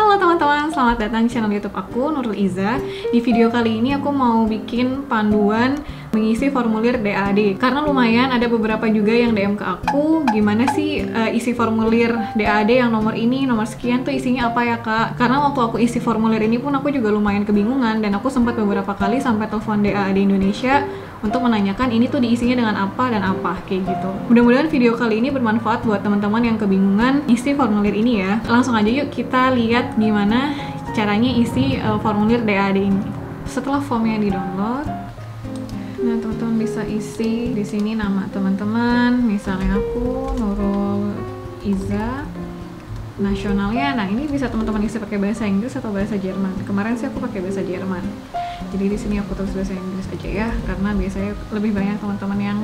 Halo teman-teman, selamat datang di channel YouTube aku, Nurul Iza. Di video kali ini aku mau bikin panduan mengisi formulir DAAD. Karena lumayan ada beberapa juga yang DM ke aku, gimana sih isi formulir DAAD yang nomor ini, nomor sekian tuh isinya apa ya kak? Karena waktu aku isi formulir ini pun aku juga lumayan kebingungan, dan aku sempat beberapa kali sampai telepon DAAD Indonesia untuk menanyakan ini tuh diisinya dengan apa dan apa, kayak gitu. Mudah-mudahan video kali ini bermanfaat buat teman-teman yang kebingungan isi formulir ini ya. Langsung aja yuk kita lihat gimana caranya isi formulir DAAD ini. Setelah formnya di-download, nah teman-teman bisa isi di sini nama teman-teman, misalnya aku Nurul Iza. Nasionalnya, nah ini bisa teman-teman isi pakai bahasa Inggris atau bahasa Jerman. Kemarin sih aku pakai bahasa Jerman. Jadi di sini aku tulis bahasa Inggris aja ya, karena biasanya lebih banyak teman-teman yang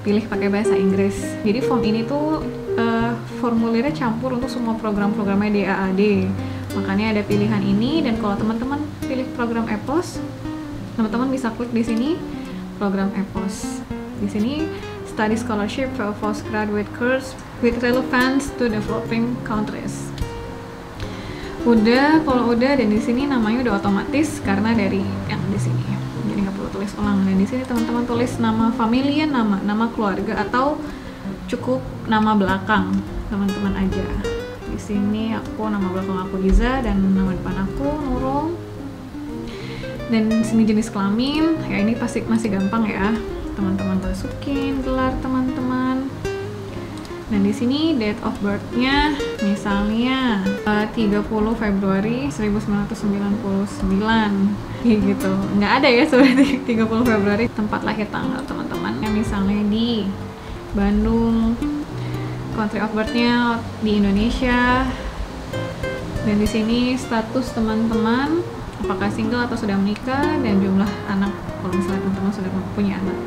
pilih pakai bahasa Inggris. Jadi form ini tuh formulirnya campur untuk semua program-programnya DAAD. Makanya ada pilihan ini, dan kalau teman-teman pilih program EPOS, teman-teman bisa klik di sini program EPOS. Di sini study scholarship for postgraduate course with relevance to developing countries. Udah, kalau udah, dan di sini namanya udah otomatis karena dari yang di sini. Jadi nggak perlu tulis ulang. Dan di sini teman-teman tulis nama familia, nama keluarga, atau cukup nama belakang teman-teman aja. Di sini aku nama belakang aku Giza dan nama depan aku Nurul. Dan di sini jenis kelamin, ya ini pasti masih gampang ya. Teman-teman masukin gelar teman-teman. Dan di sini date of birth-nya misalnya 30 Februari 1999, kayak gitu. Nggak ada ya seperti 30 Februari tempat lahir tanggal teman-teman. Misalnya di Bandung, country of birth-nya di Indonesia. Dan di sini status teman-teman, apakah single atau sudah menikah, dan jumlah anak kalau misalnya teman-teman sudah punya anak.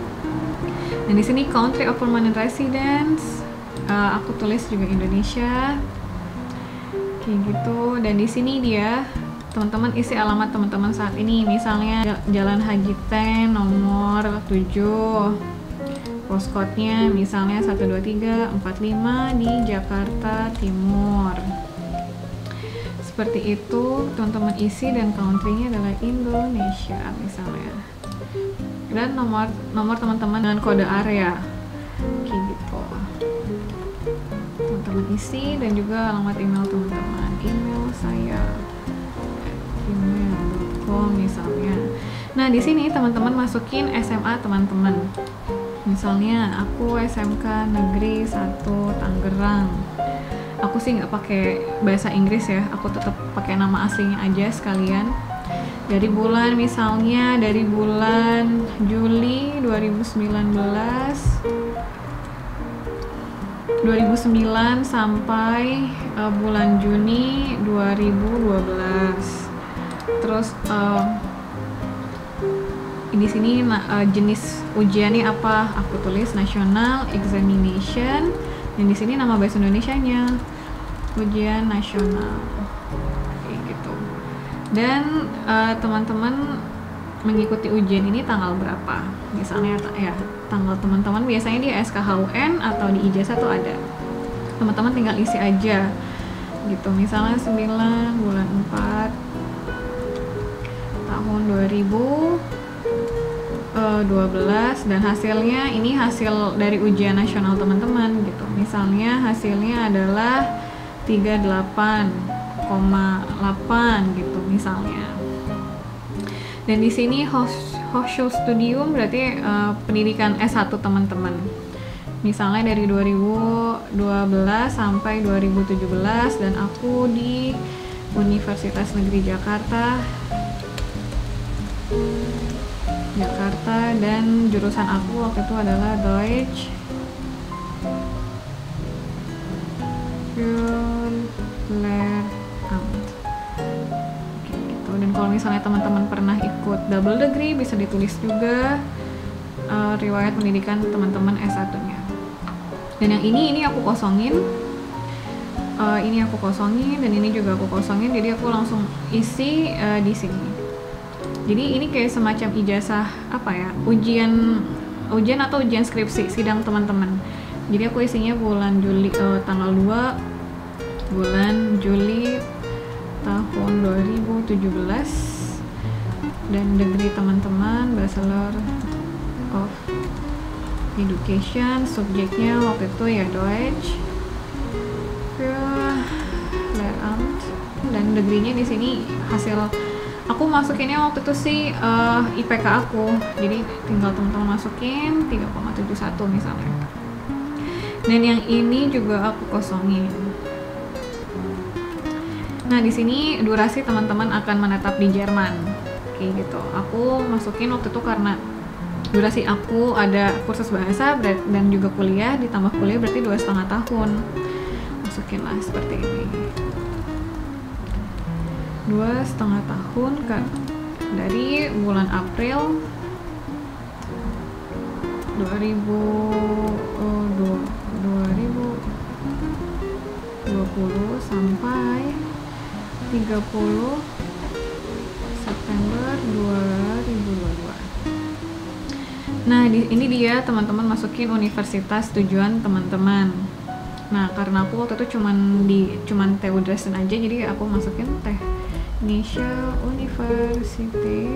Dan di sini country of permanent residence, aku tulis juga Indonesia, kayak gitu. Dan di sini dia teman-teman isi alamat teman-teman saat ini, misalnya Jalan Haji Ten nomor 7, postcode-nya misalnya 12345 di Jakarta Timur. Seperti itu teman-teman isi, dan country-nya adalah Indonesia misalnya. Dan nomor teman-teman dengan kode area, kayak gitu. Teman-teman isi, dan juga alamat email teman-teman, email saya email.com misalnya. Nah di sini teman-teman masukin SMA teman-teman, misalnya aku SMK Negeri 1 Tangerang. Aku sih nggak pakai bahasa Inggris ya, aku tetap pakai nama aslinya aja sekalian. Dari bulan, misalnya dari bulan Juli 2009 sampai bulan Juni 2012. Terus di sini jenis ujiannya apa? Aku tulis national examination, dan di sini nama bahasa Indonesianya ujian nasional, kayak gitu. Dan teman-teman mengikuti ujian ini tanggal berapa? Misalnya ya tanggal teman-teman biasanya di SKHUN atau di ijazah tuh ada. Teman-teman tinggal isi aja gitu. Misalnya 9 bulan 4 tahun 2012, dan hasilnya ini hasil dari ujian nasional teman-teman gitu. Misalnya hasilnya adalah 38,8 gitu misalnya. Dan di sini Hochschulstudium berarti pendidikan S1 teman-teman. Misalnya dari 2012 sampai 2017, dan aku di Universitas Negeri Jakarta, dan jurusan aku waktu itu adalah Deutsch Lehramt, gitu. Dan kalau misalnya teman-teman pernah ikut double degree, bisa ditulis juga riwayat pendidikan teman-teman S1-nya. Dan yang ini aku kosongin, dan ini juga aku kosongin, jadi aku langsung isi di sini. Jadi ini kayak semacam ijazah apa ya, ujian atau ujian skripsi, sidang teman-teman. Jadi aku isinya bulan Juli, tanggal 2 bulan Juli dan degree teman-teman Bachelor of Education, subjeknya waktu itu ya Deutsch, Lehramt, dan degree-nya di sini hasil aku masukinnya waktu itu sih IPK aku, jadi tinggal teman-teman masukin 3,71 misalnya. Dan yang ini juga aku kosongin. Nah, di sini durasi teman-teman akan menetap di Jerman, kayak gitu. Aku masukin waktu itu karena durasi aku ada kursus bahasa dan juga kuliah, ditambah kuliah berarti 2,5 tahun. Masukinlah seperti ini. 2,5 tahun kan dari bulan April 2020 sampai 30 September 2022. Nah, ini dia teman-teman masukin universitas tujuan teman-teman. Nah, karena aku waktu itu cuman TU Dresden aja, jadi aku masukin Technische University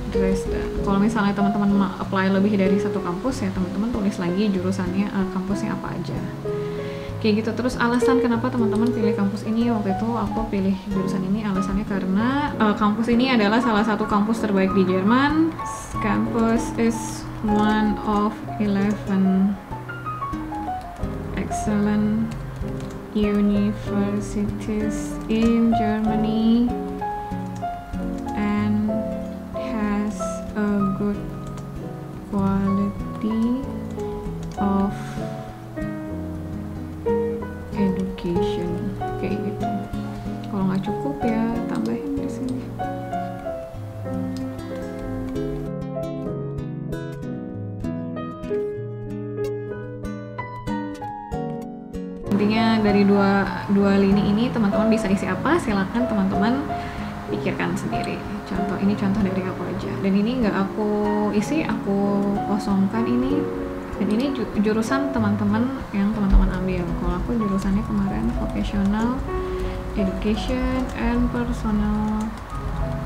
Dresden. Kalau misalnya teman-teman apply lebih dari satu kampus ya teman-teman tulis lagi jurusannya, kampusnya apa aja. Kayak gitu. Terus alasan kenapa teman-teman pilih kampus ini, waktu itu aku pilih jurusan ini alasannya karena kampus ini adalah salah satu kampus terbaik di Jerman. Campus is one of 11 excellent universities in Germany and has a good quality of education, kayak gitu. Kalau nggak cukup ya tambahin di sini. Intinya dari dua lini ini teman-teman bisa isi apa, silakan teman-teman pikirkan sendiri. Ini contoh dari aku aja. Dan ini nggak aku isi, aku kosongkan ini. Dan ini jurusan teman-teman yang teman-teman ambil. Kalau aku jurusannya kemarin Vocational Education and Personal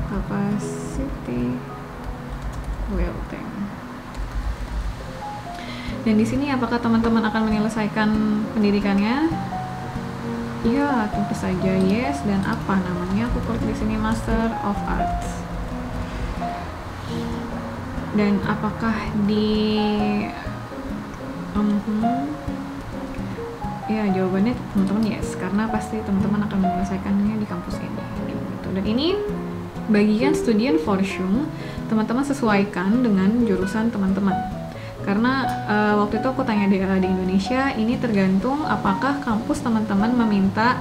Capacity Building. Dan di sini apakah teman-teman akan menyelesaikan pendidikannya? Ya, tentu saja yes. Dan apa namanya? Aku klik di sini Master of Arts. Dan apakah di ya jawabannya teman-teman yes, karena pasti teman-teman akan menyelesaikannya di kampus ini gitu. Dan ini bagian Studienforschung, teman-teman sesuaikan dengan jurusan teman-teman. Karena waktu itu aku tanya di Indonesia, ini tergantung apakah kampus teman-teman meminta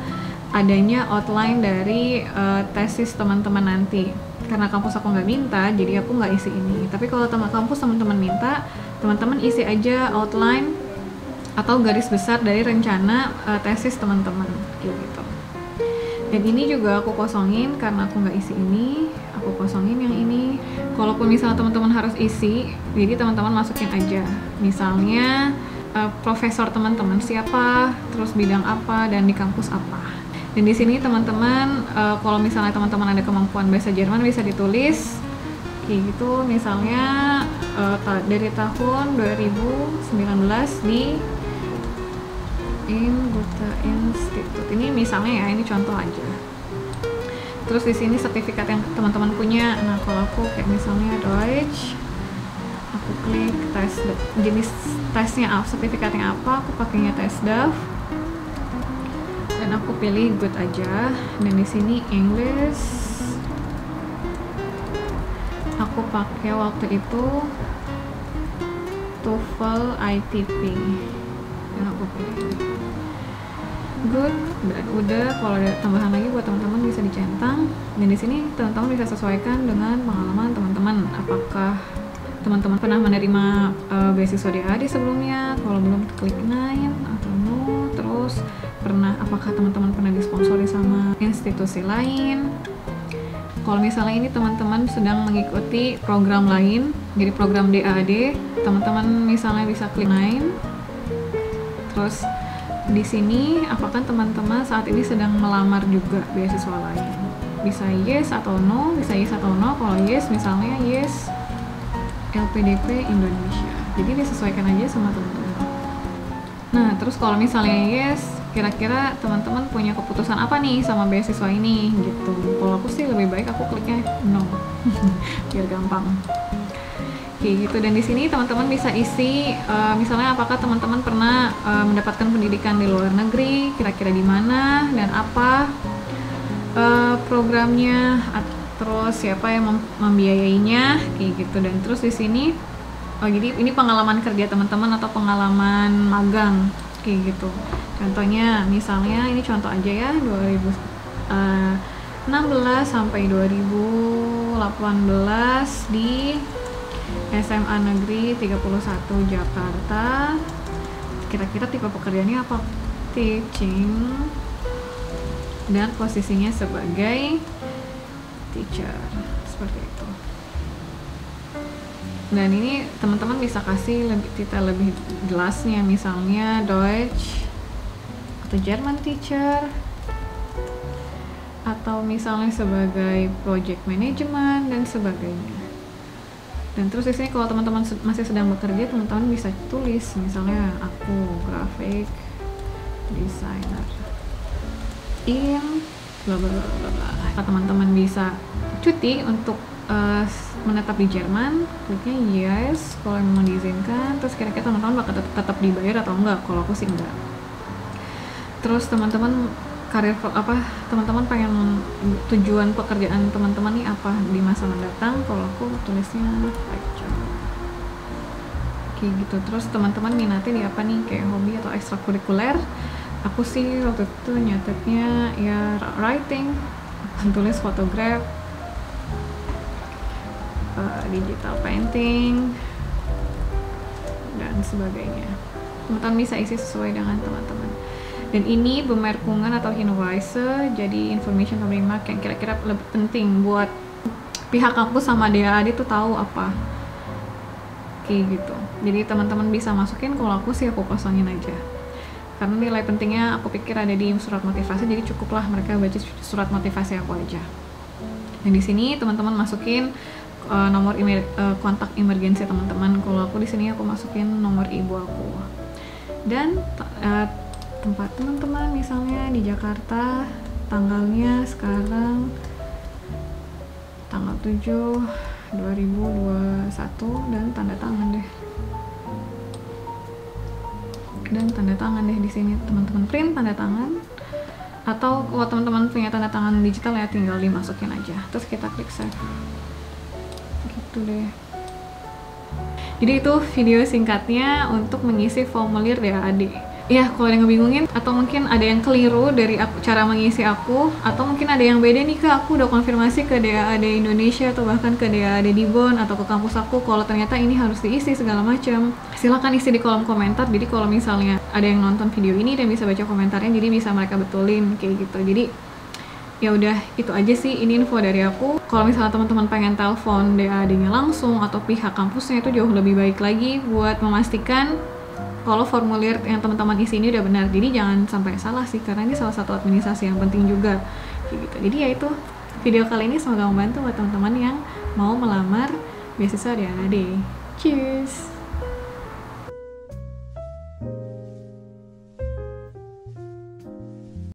adanya outline dari tesis teman-teman nanti. Karena kampus aku nggak minta, jadi aku nggak isi ini. Tapi kalau kampus teman-teman minta, teman-teman isi aja outline atau garis besar dari rencana tesis teman-teman, gitu. Dan ini juga aku kosongin karena aku nggak isi ini, aku kosongin yang ini. Kalaupun misalnya teman-teman harus isi, jadi teman-teman masukin aja. Misalnya profesor teman-teman siapa, terus bidang apa, dan di kampus apa. Dan di sini teman-teman, kalau misalnya teman-teman ada kemampuan bahasa Jerman bisa ditulis kayak gitu. Misalnya dari tahun 2019 di Goethe Institut. Ini misalnya ya, ini contoh aja. Terus di sini sertifikat yang teman-teman punya. Nah, kalau aku kayak misalnya Deutsch, aku klik tes jenis tesnya apa, sertifikatnya apa, aku pakainya TESDAF. Dan aku pilih good aja. Dan di sini English aku pakai waktu itu TOEFL ITP yang aku pilih. Good, udah. Kalau ada tambahan lagi buat teman-teman bisa dicentang. Dan di sini teman-teman bisa sesuaikan dengan pengalaman teman-teman. Apakah teman-teman pernah menerima beasiswa DAD sebelumnya? Kalau belum, klik 9 atau no. Terus apakah teman-teman pernah disponsori sama institusi lain? Kalau misalnya ini teman-teman sedang mengikuti program lain, jadi program DAD, teman-teman misalnya bisa klik 9. Terus Di sini apakah teman-teman saat ini sedang melamar juga beasiswa lain? Bisa yes atau no, bisa yes atau no. Kalau yes, misalnya yes LPDP Indonesia. Jadi disesuaikan aja sama teman-teman. Nah, terus kalau misalnya yes, kira-kira teman-teman punya keputusan apa nih sama beasiswa ini gitu. Kalau aku sih lebih baik aku kliknya no. Biar gampang. Oke gitu, dan di sini teman-teman bisa isi misalnya apakah teman-teman pernah mendapatkan pendidikan di luar negeri, kira-kira di mana dan apa programnya, terus siapa yang membiayainya kayak gitu. Dan terus di sini jadi ini pengalaman kerja teman-teman atau pengalaman magang kayak gitu. Contohnya misalnya ini contoh aja ya, 2016 sampai 2018 di SMA Negeri 31 Jakarta. Kira-kira tipe pekerjaannya apa? Teaching, dan posisinya sebagai teacher, seperti itu. Dan ini teman-teman bisa kasih detail lebih jelasnya, misalnya Deutsch atau German teacher, atau misalnya sebagai project management dan sebagainya. Dan terus di sini kalau teman-teman masih sedang bekerja, teman-teman bisa tulis misalnya aku graphic designer in bla bla bla bla. Teman-teman bisa cuti untuk menetap di Jerman, kliknya yes kalau memang diizinkan. Terus kira-kira teman-teman bakal tetap dibayar atau enggak? Kalau aku sih enggak. Terus teman-teman teman-teman pengen tujuan pekerjaan teman-teman nih apa di masa mendatang? Kalau aku tulisnya lecture kayak gitu. Terus teman-teman minatnya di apa nih, kayak hobi atau ekstrakurikuler? Aku sih waktu itu nyatetnya ya writing, tulis fotograf, digital painting dan sebagainya. Teman-teman bisa isi sesuai dengan teman-teman. Dan ini Bemerkungen atau Hinweise, jadi information remark yang kira-kira lebih penting buat pihak kampus sama DAAD tuh tahu apa kayak gitu. Jadi teman-teman bisa masukin, kalau aku sih aku kosongin aja karena nilai pentingnya aku pikir ada di surat motivasi, jadi cukuplah mereka baca surat motivasi aku aja. Dan di sini teman-teman masukin nomor kontak emergensi teman-teman. Kalau aku di sini aku masukin nomor ibu aku. Dan tempat teman-teman misalnya di Jakarta, tanggalnya sekarang tanggal 7 2021 dan tanda tangan deh. Di sini teman-teman print tanda tangan, atau kalau teman-teman punya tanda tangan digital ya tinggal dimasukin aja, terus kita klik save gitu deh. Jadi itu video singkatnya untuk mengisi formulir DAAD. Ya, kalau ada yang ngebingungin atau mungkin ada yang keliru dari cara mengisi aku, atau mungkin ada yang beda nih Kak, aku udah konfirmasi ke DAAD Indonesia atau bahkan ke DAAD di Bonn atau ke kampus aku kalau ternyata ini harus diisi segala macam. Silahkan isi di kolom komentar. Jadi kalau misalnya ada yang nonton video ini dan bisa baca komentarnya, jadi bisa mereka betulin kayak gitu. Jadi ya udah, itu aja sih, ini info dari aku. Kalau misalnya teman-teman pengen telepon DAAD-nya langsung atau pihak kampusnya, itu jauh lebih baik lagi buat memastikan kalau formulir yang teman-teman isi ini udah benar. Jadi jangan sampai salah sih, karena ini salah satu administrasi yang penting juga gitu. Jadi ya itu video kali ini, semoga membantu buat teman-teman yang mau melamar beasiswa DAAD. Cheers.